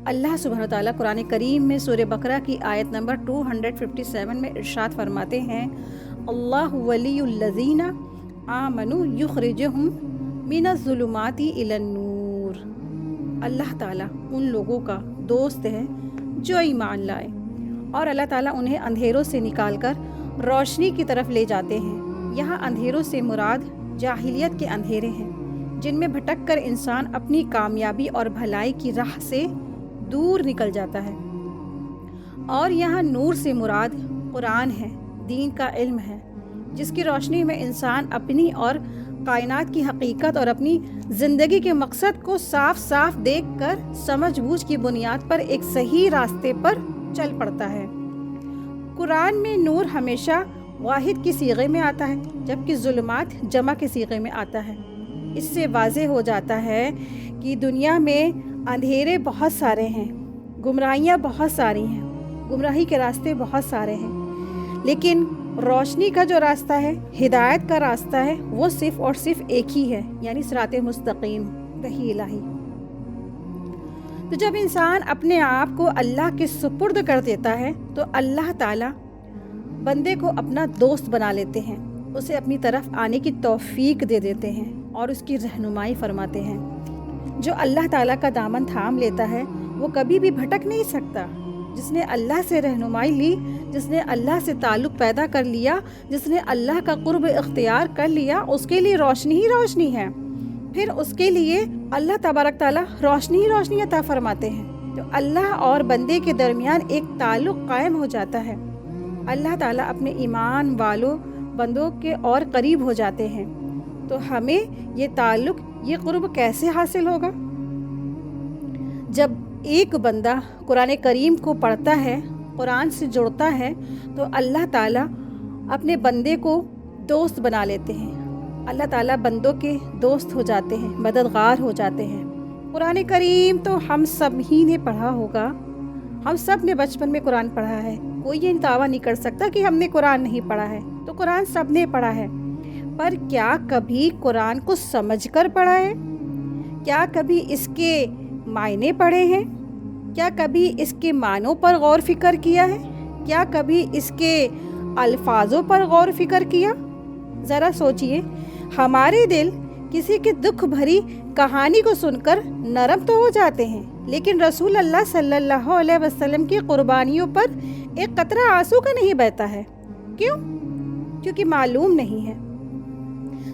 اللہ سبحانہ تعالیٰ قرآن کریم میں سورہ بقرہ کی آیت نمبر 257 میں ارشاد فرماتے ہیں، اللہ ولی الذین آمنوا یخرجہم من الظلمات الی النور۔ اللہ تعالیٰ ان لوگوں کا دوست ہے جو ایمان لائے، اور اللہ تعالیٰ انہیں اندھیروں سے نکال کر روشنی کی طرف لے جاتے ہیں۔ یہاں اندھیروں سے مراد جاہلیت کے اندھیرے ہیں، جن میں بھٹک کر انسان اپنی کامیابی اور بھلائی کی راہ سے دور نکل جاتا ہے، اور یہاں نور سے مراد قرآن ہے، دین کا علم ہے، جس کی روشنی میں انسان اپنی اور کائنات کی حقیقت اور اپنی زندگی کے مقصد کو صاف صاف دیکھ کر سمجھ بوجھ کی بنیاد پر ایک صحیح راستے پر چل پڑتا ہے۔ قرآن میں نور ہمیشہ واحد کی صیغے میں آتا ہے، جبکہ ظلمات جمع کے صیغے میں آتا ہے۔ اس سے واضح ہو جاتا ہے کہ دنیا میں اندھیرے بہت سارے ہیں، گمراہیاں بہت ساری ہیں، گمراہی کے راستے بہت سارے ہیں، لیکن روشنی کا جو راستہ ہے، ہدایت کا راستہ ہے، وہ صرف اور صرف ایک ہی ہے، یعنی صراط مستقیم، وحی الہی۔ تو جب انسان اپنے آپ کو اللہ کے سپرد کر دیتا ہے تو اللہ تعالیٰ بندے کو اپنا دوست بنا لیتے ہیں، اسے اپنی طرف آنے کی توفیق دے دیتے ہیں اور اس کی رہنمائی فرماتے ہیں۔ جو اللہ تعالیٰ کا دامن تھام لیتا ہے وہ کبھی بھی بھٹک نہیں سکتا۔ جس نے اللہ سے رہنمائی لی، جس نے اللہ سے تعلق پیدا کر لیا، جس نے اللہ کا قرب اختیار کر لیا، اس کے لیے روشنی ہی روشنی ہے، پھر اس کے لیے اللہ تبارک تعالیٰ روشنی ہی روشنی عطا فرماتے ہیں۔ تو اللہ اور بندے کے درمیان ایک تعلق قائم ہو جاتا ہے، اللہ تعالیٰ اپنے ایمان والوں بندوں کے اور قریب ہو جاتے ہیں۔ تو ہمیں یہ تعلق، یہ قرب کیسے حاصل ہوگا؟ جب ایک بندہ قرآن کریم کو پڑھتا ہے، قرآن سے جڑتا ہے، تو اللہ تعالیٰ اپنے بندے کو دوست بنا لیتے ہیں، اللہ تعالیٰ بندوں کے دوست ہو جاتے ہیں، مددگار ہو جاتے ہیں۔ قرآن کریم تو ہم سب ہی نے پڑھا ہوگا، ہم سب نے بچپن میں قرآن پڑھا ہے، کوئی یہ دعویٰ نہیں کر سکتا کہ ہم نے قرآن نہیں پڑھا ہے۔ تو قرآن سب نے پڑھا ہے، پر کیا کبھی قرآن کو سمجھ کر پڑھا ہے؟ کیا کبھی اس کے معنی پڑھے ہیں؟ کیا کبھی اس کے معنوں پر غور فکر کیا ہے؟ کیا کبھی اس کے الفاظوں پر غور فکر کیا؟ ذرا سوچئے، ہمارے دل کسی کے دکھ بھری کہانی کو سن کر نرم تو ہو جاتے ہیں، لیکن رسول اللہ صلی اللہ علیہ وسلم کی قربانیوں پر ایک قطرہ آنسو کا نہیں بہتا ہے۔ کیوں؟ کیونکہ معلوم نہیں ہے۔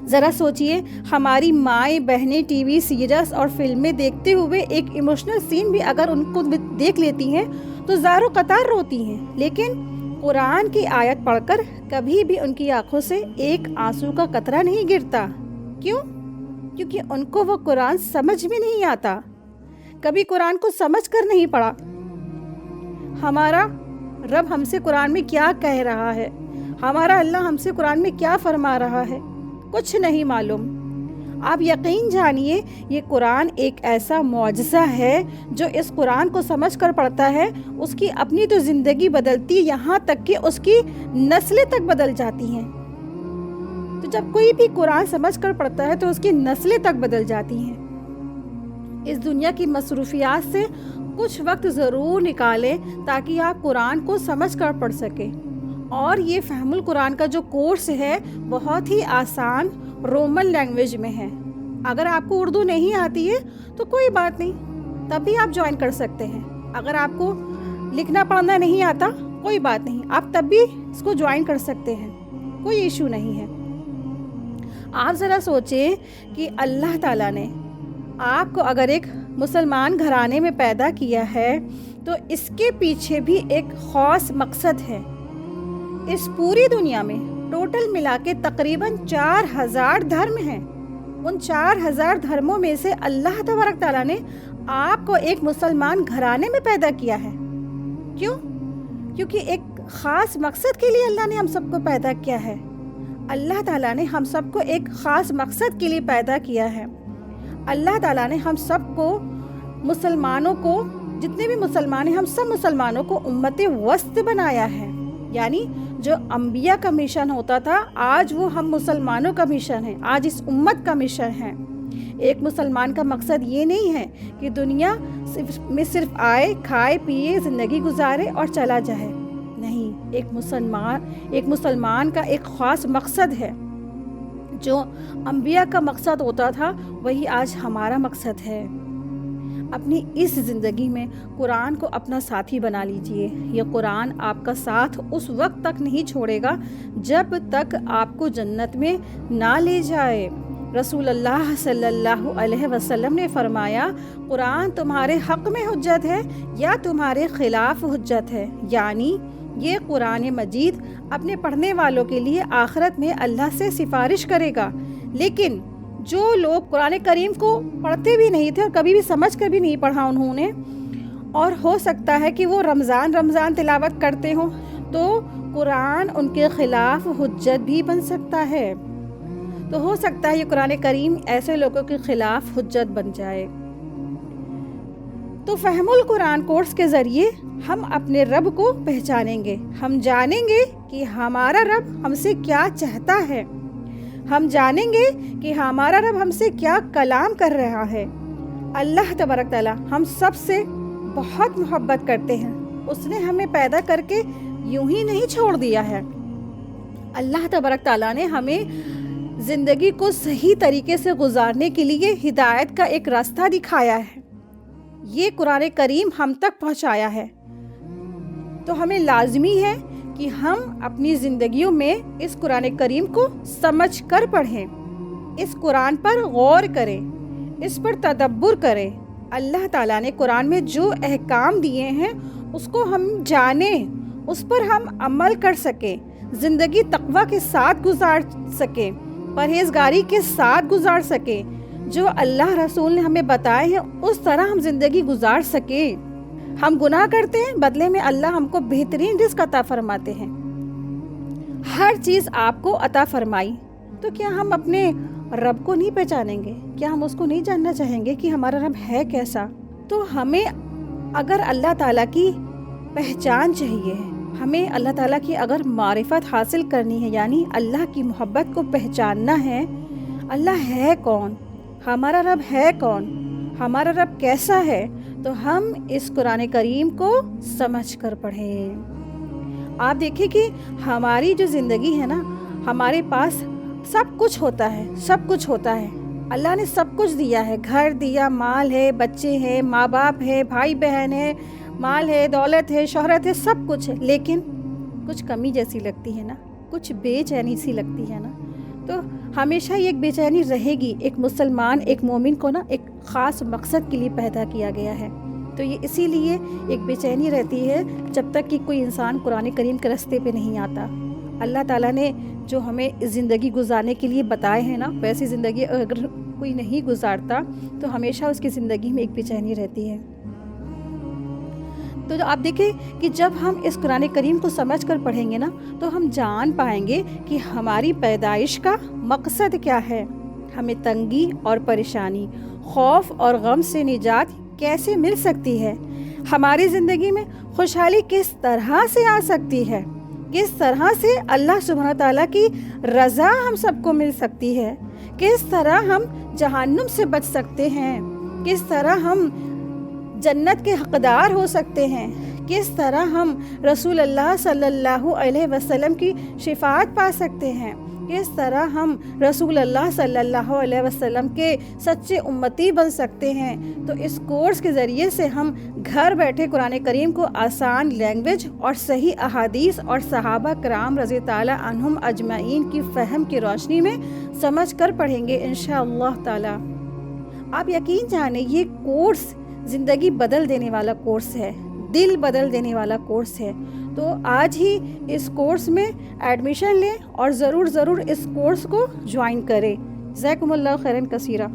ذرا سوچئے، ہماری مائیں بہنیں ٹی وی سیریلز اور فلمیں دیکھتے ہوئے ایک ایموشنل سین بھی اگر ان کو دیکھ لیتی ہیں تو زاروں قطار روتی ہیں، لیکن قرآن کی آیت پڑھ کر کبھی بھی ان کی آنکھوں سے ایک آنسو کا قطرہ نہیں گرتا۔ کیوں؟ کیونکہ ان کو وہ قرآن سمجھ میں نہیں آتا، کبھی قرآن کو سمجھ کر نہیں پڑھا۔ ہمارا رب ہم سے قرآن میں کیا کہہ رہا ہے، ہمارا اللہ ہم سے قرآن میں کیا فرما رہا ہے، کچھ نہیں معلوم۔ آپ یقین جانیے، یہ قرآن ایک ایسا معجزہ ہے، جو اس قرآن کو سمجھ کر پڑھتا ہے، اس کی اپنی تو زندگی بدلتی، یہاں تک کہ اس کی نسلیں تک بدل جاتی ہیں۔ تو جب کوئی بھی قرآن سمجھ کر پڑھتا ہے تو اس کی نسلیں تک بدل جاتی ہیں۔ اس دنیا کی مصروفیات سے کچھ وقت ضرور نکالیں تاکہ آپ قرآن کو سمجھ کر پڑھ سکیں۔ اور یہ فہم القرآن کا جو کورس ہے بہت ہی آسان رومن لینگویج میں ہے۔ اگر آپ کو اردو نہیں آتی ہے تو کوئی بات نہیں، تب بھی آپ جوائن کر سکتے ہیں۔ اگر آپ کو لکھنا پڑھنا نہیں آتا، کوئی بات نہیں، آپ تب بھی اس کو جوائن کر سکتے ہیں، کوئی ایشو نہیں ہے۔ آپ ذرا سوچیں کہ اللہ تعالیٰ نے آپ کو اگر ایک مسلمان گھرانے میں پیدا کیا ہے تو اس کے پیچھے بھی ایک خاص مقصد ہے۔ اس پوری دنیا میں ٹوٹل ملا کے تقریباً 4000 دھرم ہیں۔ ان 4000 دھرموں میں سے اللہ تبارک تعالیٰ نے آپ کو ایک مسلمان گھرانے میں پیدا کیا ہے۔ کیوں؟ کیونکہ ایک خاص مقصد کے لیے اللہ نے ہم سب کو پیدا کیا ہے۔ اللہ تعالیٰ نے ہم سب کو ایک خاص مقصد کے لیے پیدا کیا ہے۔ اللہ تعالیٰ نے ہم سب کو، مسلمانوں کو، جتنے بھی مسلمان ہیں، ہم سب مسلمانوں کو امت وسط بنایا ہے۔ یعنی جو انبیاء کا مشن ہوتا تھا، آج وہ ہم مسلمانوں کا مشن ہے، آج اس امت کا مشن ہے ایک مسلمان کا مقصد یہ نہیں ہے کہ دنیا میں صرف آئے، کھائے، پیے، زندگی گزارے اور چلا جائے. نہیں، ایک مسلمان کا ایک خاص مقصد ہے. جو انبیاء کا مقصد ہوتا تھا وہی آج ہمارا مقصد ہے. اپنی اس زندگی میں قرآن کو اپنا ساتھی بنا لیجئے. یہ قرآن آپ کا ساتھ اس وقت تک نہیں چھوڑے گا جب تک آپ کو جنت میں نہ لے جائے. رسول اللہ صلی اللہ علیہ وسلم نے فرمایا، قرآن تمہارے حق میں حجت ہے یا تمہارے خلاف حجت ہے. یعنی یہ قرآن مجید اپنے پڑھنے والوں کے لیے آخرت میں اللہ سے سفارش کرے گا. لیکن جو لوگ قرآن کریم کو پڑھتے بھی نہیں تھے اور کبھی بھی سمجھ کر بھی نہیں پڑھا انہوں نے، اور ہو سکتا ہے کہ وہ رمضان تلاوت کرتے ہوں، تو قرآن ان کے خلاف حجت بھی بن سکتا ہے. تو ہو سکتا ہے یہ قرآن کریم ایسے لوگوں کے خلاف حجت بن جائے. تو فہم القرآن کورس کے ذریعے ہم اپنے رب کو پہچانیں گے. ہم جانیں گے کہ ہمارا رب ہم سے کیا چاہتا ہے. ہم جانیں گے کہ ہمارا رب ہم سے کیا کلام کر رہا ہے. اللہ تبارک تعالیٰ ہم سب سے بہت محبت کرتے ہیں. اس نے ہمیں پیدا کر کے یوں ہی نہیں چھوڑ دیا ہے. اللہ تبارک تعالیٰ نے ہمیں زندگی کو صحیح طریقے سے گزارنے کے لیے ہدایت کا ایک راستہ دکھایا ہے. یہ قرآن کریم ہم تک پہنچایا ہے. تو ہمیں لازمی ہے کہ ہم اپنی زندگیوں میں اس قرآن کریم کو سمجھ کر پڑھیں، اس قرآن پر غور کریں، اس پر تدبر کریں. اللہ تعالیٰ نے قرآن میں جو احکام دیے ہیں اس کو ہم جانیں، اس پر ہم عمل کر سکیں، زندگی تقویٰ کے ساتھ گزار سکیں، پرہیزگاری کے ساتھ گزار سکیں. جو اللہ رسول نے ہمیں بتائے ہیں اس طرح ہم زندگی گزار سکیں. ہم گناہ کرتے ہیں، بدلے میں اللہ ہم کو بہترین رزق عطا فرماتے ہیں. ہر چیز آپ کو عطا فرمائی، تو کیا ہم اپنے رب کو نہیں پہچانیں گے؟ کیا ہم اس کو نہیں جاننا چاہیں گے کہ ہمارا رب ہے کیسا؟ تو ہمیں اگر اللہ تعالیٰ کی پہچان چاہیے، ہمیں اللہ تعالیٰ کی اگر معرفت حاصل کرنی ہے، یعنی اللہ کی محبت کو پہچاننا ہے، اللہ ہے کون، ہمارا رب ہے کون، ہمارا رب کیسا ہے، تو ہم اس قرآن کریم کو سمجھ کر پڑھیں. آپ دیکھیں کہ ہماری جو زندگی ہے نا، ہمارے پاس سب کچھ ہوتا ہے. اللہ نے سب کچھ دیا ہے. گھر دیا، مال ہے، بچے ہیں، ماں باپ ہے، بھائی بہن ہے، مال ہے، دولت ہے، شہرت ہے، سب کچھ ہے. لیکن کچھ کمی جیسی لگتی ہے نا، کچھ بے چینی سی لگتی ہے نا. تو ہمیشہ یہ ایک بے چینی رہے گی. ایک مسلمان، ایک مومن کو نا ایک خاص مقصد کے لیے پیدا کیا گیا ہے. تو یہ اسی لیے ایک بے چینی رہتی ہے جب تک کہ کوئی انسان قرآن کریم کے راستے پہ نہیں آتا. اللہ تعالیٰ نے جو ہمیں زندگی گزارنے کے لیے بتائے ہیں نا، ویسی زندگی اگر کوئی نہیں گزارتا تو ہمیشہ اس کی زندگی میں ایک بے چینی رہتی ہے. تو آپ دیکھیں کہ جب ہم اس قرآن کریم کو سمجھ کر پڑھیں گے نا، تو ہم جان پائیں گے کہ ہماری پیدائش کا مقصد کیا ہے. ہمیں تنگی اور پریشانی، خوف اور غم سے نجات کیسے مل سکتی ہے، ہماری زندگی میں خوشحالی کس طرح سے آ سکتی ہے، کس طرح سے اللہ سبحانہ تعالیٰ کی رضا ہم سب کو مل سکتی ہے، کس طرح ہم جہنم سے بچ سکتے ہیں، کس طرح ہم جنت کے حقدار ہو سکتے ہیں، کس طرح ہم رسول اللہ صلی اللہ علیہ وسلم کی شفاعت پا سکتے ہیں، کس طرح ہم رسول اللہ صلی اللہ علیہ وسلم کے سچے امتی بن سکتے ہیں. تو اس کورس کے ذریعے سے ہم گھر بیٹھے قرآن کریم کو آسان لینگویج اور صحیح احادیث اور صحابہ کرام رضی تعالیٰ عنہم اجمعین کی فہم کی روشنی میں سمجھ کر پڑھیں گے انشاءاللہ تعالیٰ. آپ یقین جانیں یہ کورس زندگی بدل دینے والا کورس ہے، دل بدل دینے والا کورس ہے. تو آج ہی اس کورس میں ایڈمیشن لیں اور ضرور اس کورس کو جوائن کریں. جزاکم اللہ خیرا کثیرا.